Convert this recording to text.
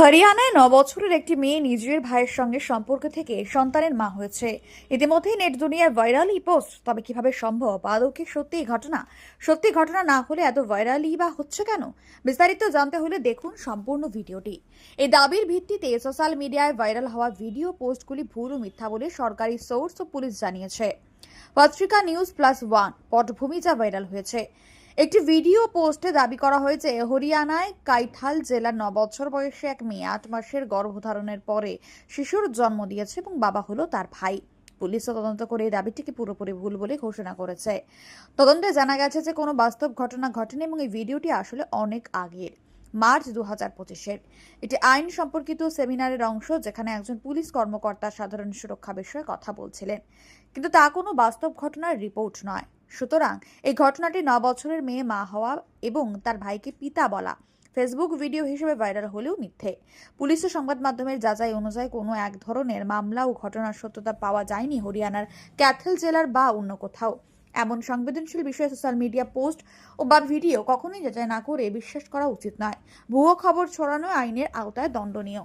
হরিয়ানায় ৯ বছরের একটি মেয়ে নিজের ভাইয়ের সঙ্গে সম্পর্ক থেকে সন্তানের মা হয়েছে। ইতিমধ্যেই নেট দুনিয়ার ভাইরাল এই পোস্ট। তবে কিভাবে সম্ভব? আদৌ কি সত্যি ঘটনা না হলে এত ভাইরালই বা হচ্ছে কেন? বিস্তারিত জানতে হলে দেখুন সম্পূর্ণ ভিডিওটি। এই দাবির ভিত্তিতে সোশ্যাল মিডিয়ায় ভাইরাল হওয়া ভিডিও পোস্টগুলি ভুল ও মিথ্যা বলে সরকারি সোর্স ও পুলিশ জানিয়েছে। পত্রিকা নিউজ+1 পটভূমি যা ভাইরাল হয়েছে। একটি ভিডিও পোস্টে দাবি করা হয়েছে হরিয়ানায় কাইথাল জেলার ৯ বছর বয়সী এক মেয়ে ৮ মাসের গর্ভধারণের পরে শিশুর জন্ম দিয়েছে এবং বাবা হলো তার ভাই। পুলিশও তদন্ত করে এই দাবিটিকে পুরোপুরি ভুল বলে ঘোষণা করেছে। তদন্তে জানা গেছে যে কোনো বাস্তব ঘটনা ঘটেনি এবং এই ভিডিওটি আসলে অনেক আগের, মার্চ ২০২৫-এর। এটি আইন সম্পর্কিত সেমিনারের অংশ, যেখানে একজন পুলিশ কর্মকর্তা সাধারণ সুরক্ষা বিষয়ে কথা বলছিলেন, কিন্তু তা কোনো বাস্তব ঘটনার রিপোর্ট নয়। সুতরাং এই ঘটনাটি ৯ বছরের মেয়ে মা হওয়া এবং তার ভাইকে পিতা বলা ফেসবুক ভিডিও হিসেবে ভাইরাল হলেও মিথ্যে। পুলিশের সংবাদ মাধ্যমের যাচাই অনুযায়ী কোনো এক ধরনের মামলা ও ঘটনার সত্যতা পাওয়া যায়নি হরিয়ানার ক্যাথল জেলার বা অন্য কোথাও। এমন সংবেদনশীল বিষয়ে সোশ্যাল মিডিয়া পোস্ট ও বা ভিডিও কখনোই যাচাই না করে বিশ্বাস করা উচিত নয়। ভুয়ো খবর ছড়ানো আইনের আওতায় দণ্ডনীয়।